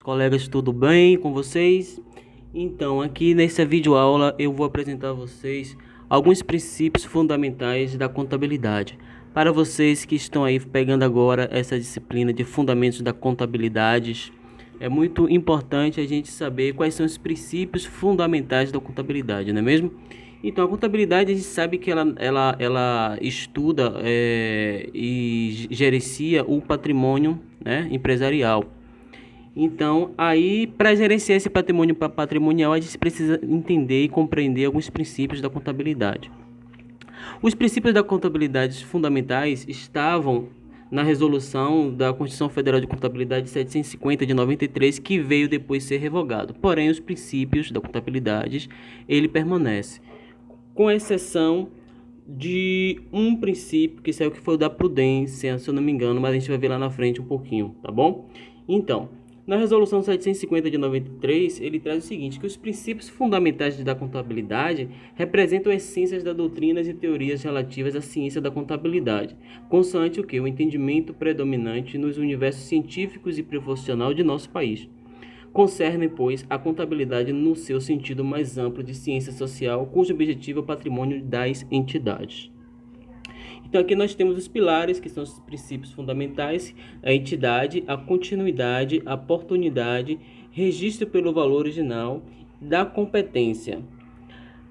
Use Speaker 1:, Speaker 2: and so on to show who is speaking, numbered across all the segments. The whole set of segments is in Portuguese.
Speaker 1: Colegas, tudo bem com vocês? Então, aqui nessa videoaula eu vou apresentar a vocês alguns princípios fundamentais da contabilidade. Para vocês que estão aí pegando agora essa disciplina de fundamentos da contabilidade, é muito importante a gente saber quais são os princípios fundamentais da contabilidade, não é mesmo? Então, a contabilidade a gente sabe que ela estuda e gerencia o patrimônio, né, empresarial. Então, aí, para gerenciar esse patrimônio patrimonial, a gente precisa entender e compreender alguns princípios da contabilidade. Os princípios da contabilidade fundamentais estavam na resolução da Constituição Federal de Contabilidade 750 de 93, que veio depois ser revogado. Porém, os princípios da contabilidade, ele permanece, com exceção de um princípio que saiu, que foi o da prudência, se eu não me engano, mas a gente vai ver lá na frente um pouquinho, tá bom? Então, na resolução 750 de 93, ele traz o seguinte, que os princípios fundamentais da contabilidade representam essências das doutrinas e teorias relativas à ciência da contabilidade, consoante o que? O entendimento predominante nos universos científicos e profissional de nosso país. Concernem, pois, a contabilidade no seu sentido mais amplo de ciência social, cujo objetivo é o patrimônio das entidades. Então aqui nós temos os pilares, que são os princípios fundamentais: a entidade, a continuidade, a oportunidade, registro pelo valor original, da competência.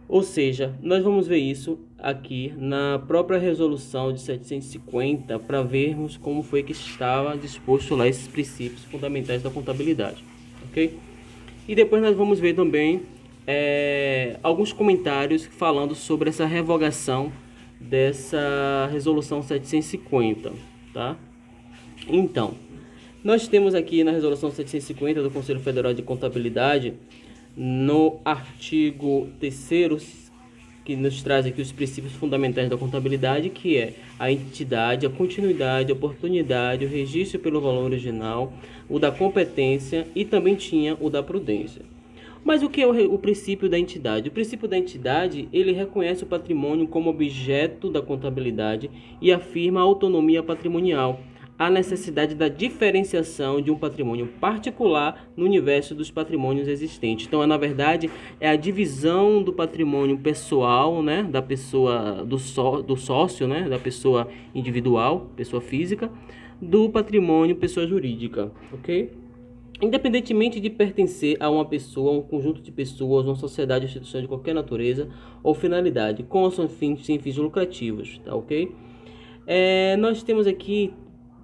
Speaker 1: Ou seja, nós vamos ver isso aqui na própria resolução de 750 para vermos como foi que estava disposto lá esses princípios fundamentais da contabilidade, ok? E depois nós vamos ver também alguns comentários falando sobre essa revogação dessa resolução 750, tá? Então, nós temos aqui na resolução 750 do Conselho Federal de Contabilidade, no artigo 3º, que nos traz aqui os princípios fundamentais da contabilidade, que é a entidade, a continuidade, a oportunidade, o registro pelo valor original, o da competência e também tinha o da prudência. Mas o que é o princípio da entidade? O princípio da entidade, ele reconhece o patrimônio como objeto da contabilidade e afirma a autonomia patrimonial, a necessidade da diferenciação de um patrimônio particular no universo dos patrimônios existentes. Então, na verdade, é a divisão do patrimônio pessoal, né, da pessoa, do sócio, né, da pessoa individual, pessoa física, do patrimônio pessoa jurídica, ok? Independentemente de pertencer a uma pessoa, a um conjunto de pessoas, uma sociedade ou instituição de qualquer natureza ou finalidade, com ou sem fins lucrativos, tá ok? Nós temos aqui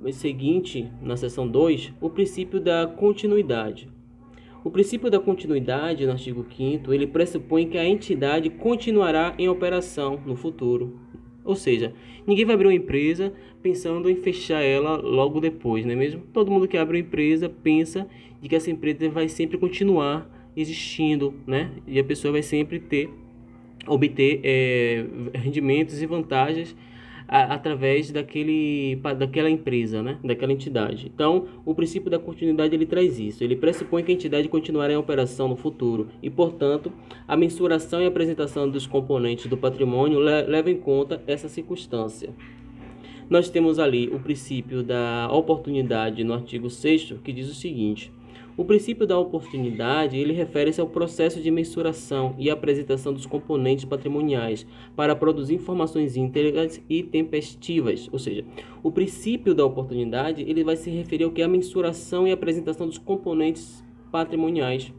Speaker 1: o seguinte, na seção 2, o princípio da continuidade. O princípio da continuidade, no artigo 5º, ele pressupõe que a entidade continuará em operação no futuro. Ou seja, ninguém vai abrir uma empresa pensando em fechar ela logo depois, não é mesmo? Todo mundo que abre uma empresa pensa de que essa empresa vai sempre continuar existindo, né? E a pessoa vai sempre obter rendimentos e vantagens através daquela empresa, né? Daquela entidade. Então, o princípio da continuidade, ele traz isso. Ele pressupõe que a entidade continuará em operação no futuro e, portanto, a mensuração e apresentação dos componentes do patrimônio leva em conta essa circunstância. Nós temos ali o princípio da oportunidade no artigo 6º, que diz o seguinte: o princípio da oportunidade, ele refere-se ao processo de mensuração e apresentação dos componentes patrimoniais para produzir informações íntegras e tempestivas. Ou seja, o princípio da oportunidade, ele vai se referir ao que é a mensuração e apresentação dos componentes patrimoniais.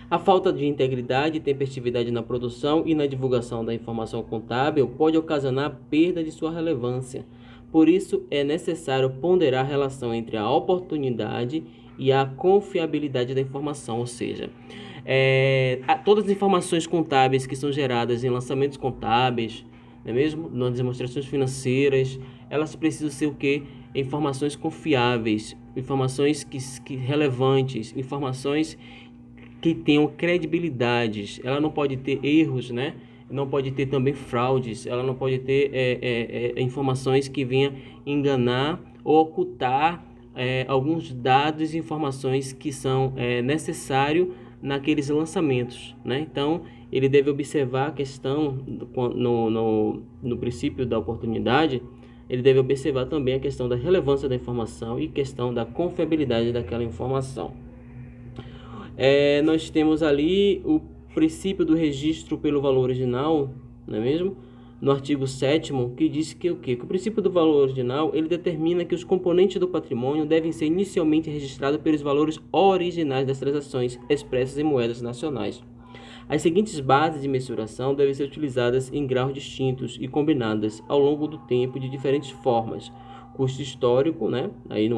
Speaker 1: A falta de integridade e tempestividade na produção e na divulgação da informação contábil pode ocasionar perda de sua relevância. Por isso, é necessário ponderar a relação entre a oportunidade e a confiabilidade da informação, ou seja, todas as informações contábeis que são geradas em lançamentos contábeis, não é mesmo? Nas demonstrações financeiras, elas precisam ser o quê? Informações confiáveis, informações que relevantes, informações que tenham credibilidades. Ela não pode ter erros, né? Não pode ter também fraudes. Ela não pode ter informações que venham enganar ou ocultar alguns dados e informações que são necessários naqueles lançamentos, né? Então, ele deve observar a questão no princípio da oportunidade, ele deve observar também a questão da relevância da informação e questão da confiabilidade daquela informação. Nós temos ali o princípio do registro pelo valor original, não é mesmo? No artigo 7º, que diz que o quê? Que o princípio do valor original, ele determina que os componentes do patrimônio devem ser inicialmente registrados pelos valores originais das transações expressas em moedas nacionais. As seguintes bases de mensuração devem ser utilizadas em graus distintos e combinadas ao longo do tempo de diferentes formas. Custo histórico, né? Aí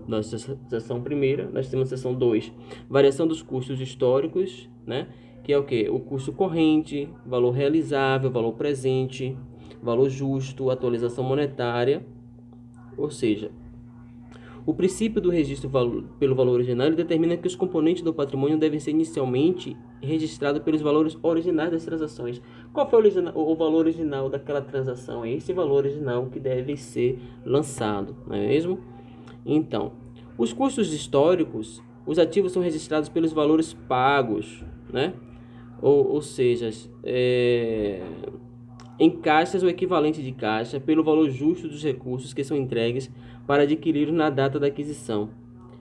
Speaker 1: na seção primeira, nós temos a seção 2, variação dos custos históricos, né? Que é o que? O custo corrente, valor realizável, valor presente, valor justo, atualização monetária. Ou seja, o princípio do registro pelo valor original ele determina que os componentes do patrimônio devem ser inicialmente registrados pelos valores originais das transações. Qual foi o valor original daquela transação? É esse valor original que deve ser lançado, não é mesmo? Então, os custos históricos, os ativos são registrados pelos valores pagos, né? Ou seja, em caixas ou equivalente de caixa, pelo valor justo dos recursos que são entregues para adquirir na data da aquisição.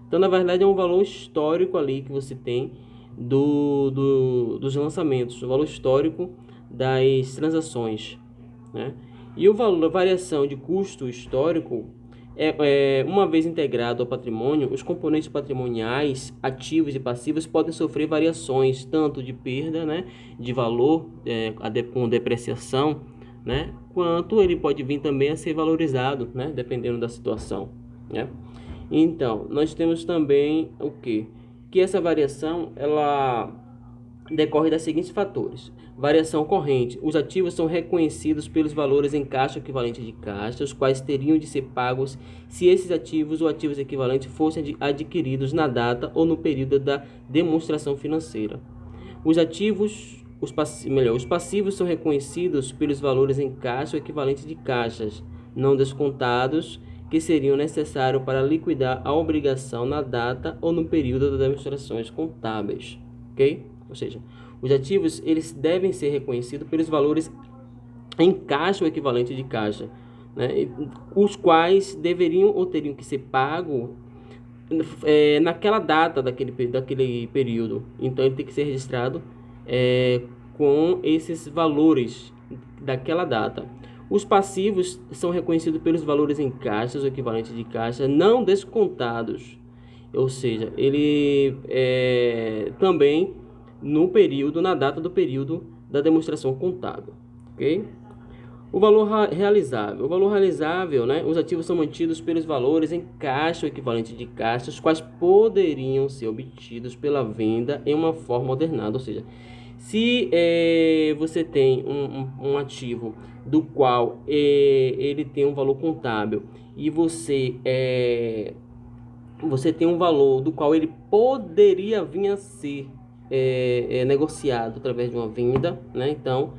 Speaker 1: Então, na verdade, é um valor histórico ali que você tem dos lançamentos, o valor histórico das transações, né? E o valor, a variação de custo histórico uma vez integrado ao patrimônio, os componentes patrimoniais, ativos e passivos podem sofrer variações, tanto de perda, né, de valor com depreciação, né, quanto ele pode vir também a ser valorizado, né, dependendo da situação, né? Então, nós temos também o quê? Que essa variação, ela decorre dos seguintes fatores. Variação corrente. Os ativos são reconhecidos pelos valores em caixa ou equivalente de caixa, os quais teriam de ser pagos se esses ativos ou ativos equivalentes fossem adquiridos na data ou no período da demonstração financeira. Os passivos são reconhecidos pelos valores em caixa ou equivalente de caixas, não descontados, que seriam necessários para liquidar a obrigação na data ou no período das demonstrações contábeis. Ok? Ou seja, os ativos eles devem ser reconhecidos pelos valores em caixa ou equivalente de caixa, né? Os quais deveriam ou teriam que ser pagos naquela data daquele período. Então ele tem que ser registrado com esses valores daquela data. Os passivos são reconhecidos pelos valores em caixas ou equivalente de caixa não descontados, ou seja, ele também na data do período da demonstração contábil, ok? O valor realizável, né? Os ativos são mantidos pelos valores em caixa ou equivalente de caixa, os quais poderiam ser obtidos pela venda em uma forma ordenada, ou seja, se você tem um ativo do qual ele tem um valor contábil e você tem um valor do qual ele poderia vir a ser negociado através de uma venda, né? Então,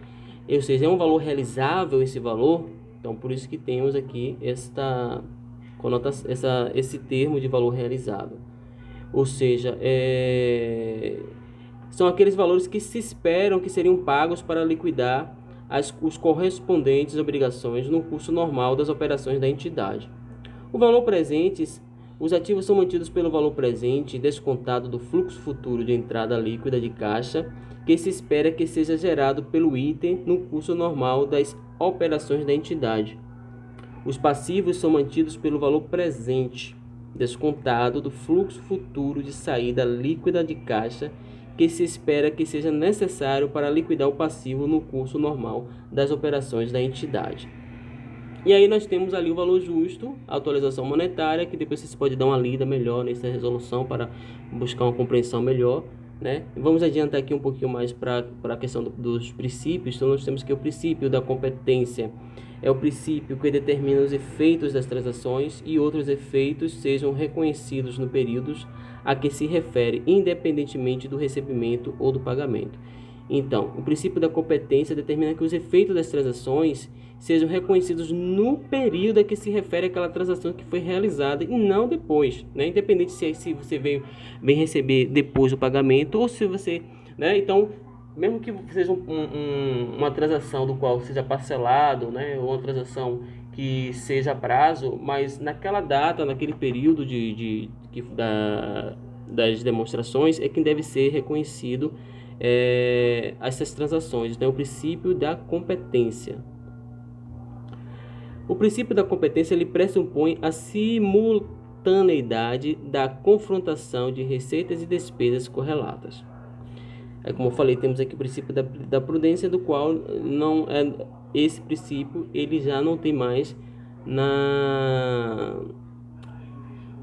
Speaker 1: ou seja, é um valor realizável esse valor. Então, por isso que temos aqui esse termo de valor realizável. Ou seja, são aqueles valores que se esperam que seriam pagos para liquidar os correspondentes obrigações no curso normal das operações da entidade. O valor presente, os ativos são mantidos pelo valor presente descontado do fluxo futuro de entrada líquida de caixa que se espera que seja gerado pelo item no curso normal das operações da entidade. Os passivos são mantidos pelo valor presente descontado do fluxo futuro de saída líquida de caixa que se espera que seja necessário para liquidar o passivo no curso normal das operações da entidade. E aí nós temos ali o valor justo, a atualização monetária, que depois você pode dar uma lida melhor nessa resolução para buscar uma compreensão melhor, né? Vamos adiantar aqui um pouquinho mais para a questão dos princípios. Então nós temos que o princípio da competência é o princípio que determina os efeitos das transações e outros efeitos sejam reconhecidos no período a que se refere, independentemente do recebimento ou do pagamento. Então, o princípio da competência determina que os efeitos das transações sejam reconhecidos no período a que se refere àquela transação que foi realizada e não depois, né? Independente se você vem receber depois do pagamento ou se você, né? Então, mesmo que seja uma transação do qual seja parcelado, né, ou uma transação que seja prazo, mas naquela data, naquele período das demonstrações, é quem deve ser reconhecido essas transações. Então, é o princípio da competência. O princípio da competência ele pressupõe a simultaneidade da confrontação de receitas e despesas correlatas. Como eu falei, temos aqui o princípio da prudência, do qual não é, esse princípio ele já não tem mais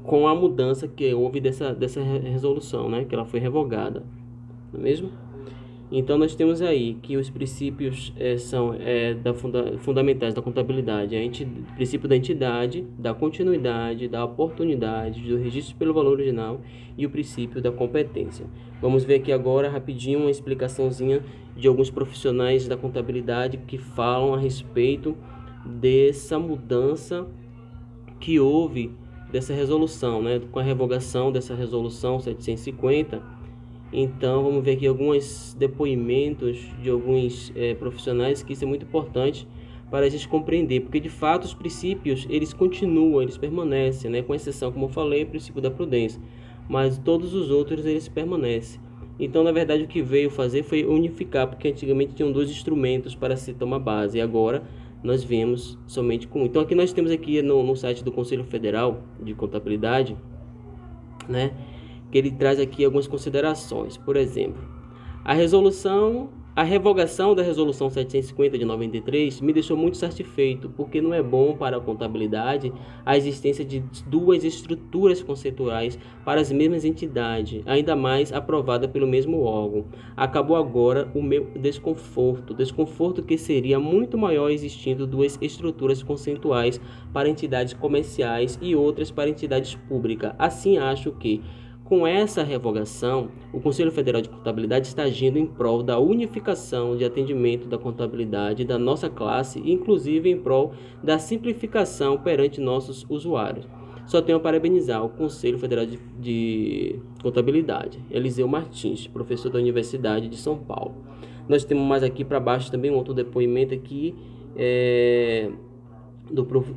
Speaker 1: com a mudança que houve dessa resolução, né, que ela foi revogada, não é mesmo? Então nós temos aí que os princípios são fundamentais da contabilidade, o princípio da entidade, da continuidade, da oportunidade, do registro pelo valor original e o princípio da competência. Vamos ver aqui agora rapidinho uma explicaçãozinha de alguns profissionais da contabilidade que falam a respeito dessa mudança que houve dessa resolução, né, com a revogação dessa resolução 750. Então, vamos ver aqui alguns depoimentos de alguns profissionais, que isso é muito importante para a gente compreender, porque de fato os princípios, eles continuam, eles permanecem, né? Com exceção, como eu falei, o princípio da prudência, mas todos os outros, eles permanecem. Então, na verdade, o que veio fazer foi unificar, porque antigamente tinham dois instrumentos para se tomar base, e agora nós vemos somente com um. Então, aqui nós temos aqui no site do Conselho Federal de Contabilidade, né, que ele traz aqui algumas considerações. Por exemplo, a revogação da resolução 750 de 93 me deixou muito satisfeito, porque não é bom para a contabilidade a existência de duas estruturas conceituais para as mesmas entidades, ainda mais aprovada pelo mesmo órgão. Acabou agora o meu desconforto que seria muito maior existindo duas estruturas conceituais para entidades comerciais e outras para entidades públicas. Assim, acho que com essa revogação, o Conselho Federal de Contabilidade está agindo em prol da unificação de atendimento da contabilidade da nossa classe, inclusive em prol da simplificação perante nossos usuários. Só tenho a parabenizar o Conselho Federal de Contabilidade, Eliseu Martins, professor da Universidade de São Paulo. Nós temos mais aqui para baixo também um outro depoimento aqui,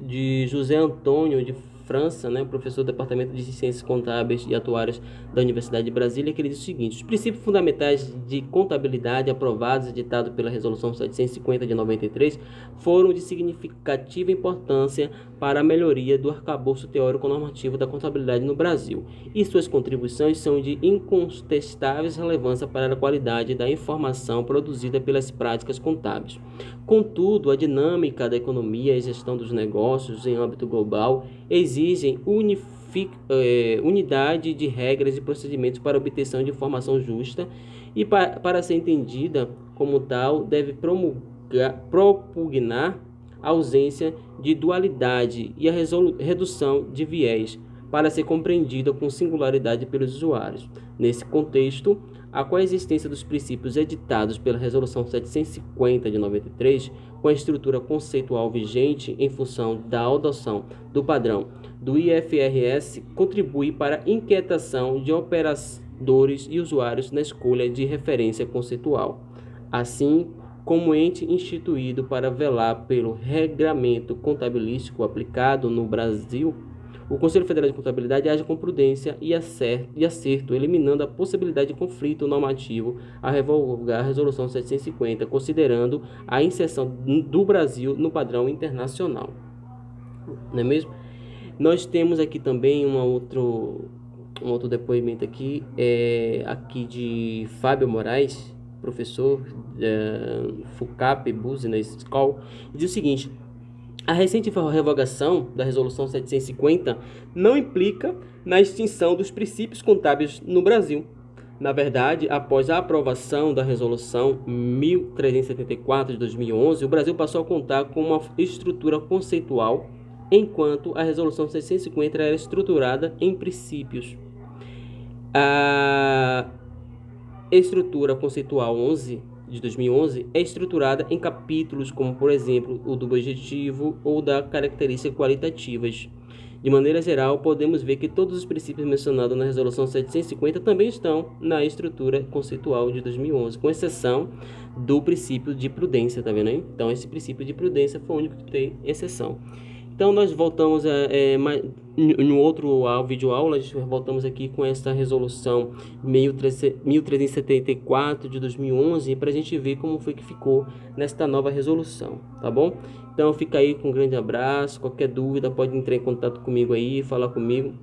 Speaker 1: de José Antônio de França, né, professor do Departamento de Ciências Contábeis e Atuárias da Universidade de Brasília, que ele diz o seguinte: os princípios fundamentais de contabilidade aprovados e editados pela Resolução 750 de 93 foram de significativa importância para a melhoria do arcabouço teórico-normativo da contabilidade no Brasil, e suas contribuições são de incontestável relevância para a qualidade da informação produzida pelas práticas contábeis. Contudo, a dinâmica da economia e gestão dos negócios em âmbito global exigem unidade de regras e procedimentos para obtenção de informação justa e, para ser entendida como tal, deve propugnar a ausência de dualidade e a redução de viés para ser compreendida com singularidade pelos usuários. Nesse contexto, a coexistência dos princípios editados pela Resolução 750 de 93 com a estrutura conceitual vigente em função da adoção do padrão do IFRS contribui para a inquietação de operadores e usuários na escolha de referência conceitual, assim como ente instituído para velar pelo regramento contabilístico aplicado no Brasil. O Conselho Federal de Contabilidade age com prudência e acerto, eliminando a possibilidade de conflito normativo a revogar a Resolução 750, considerando a inserção do Brasil no padrão internacional. Não é mesmo? Nós temos aqui também um outro depoimento aqui, aqui de Fábio Moraes, professor FUCAP Business School, diz o seguinte: a recente revogação da Resolução 750 não implica na extinção dos princípios contábeis no Brasil. Na verdade, após a aprovação da Resolução 1374 de 2011, o Brasil passou a contar com uma estrutura conceitual, enquanto a Resolução 650 era estruturada em princípios. A estrutura conceitual 11 de 2011 é estruturada em capítulos como, por exemplo, o do objetivo ou da características qualitativas. De maneira geral, podemos ver que todos os princípios mencionados na Resolução 750 também estão na estrutura conceitual de 2011, com exceção do princípio de prudência, tá vendo aí? Então, esse princípio de prudência foi o único que tem exceção. Então, nós voltamos no outro vídeo aula, voltamos aqui com essa resolução 1374 de 2011 para a gente ver como foi que ficou nesta nova resolução, tá bom? Então, fica aí com um grande abraço. Qualquer dúvida pode entrar em contato comigo aí, falar comigo,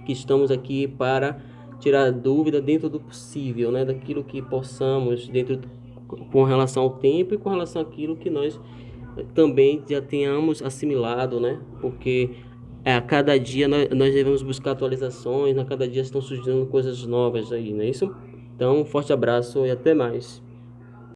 Speaker 1: que estamos aqui para tirar dúvida dentro do possível, né? Daquilo que possamos, com relação ao tempo e com relação àquilo que nós também já tenhamos assimilado, né? Porque a cada dia nós devemos buscar atualizações, a cada dia estão surgindo coisas novas aí, não é isso? Então, um forte abraço e até mais.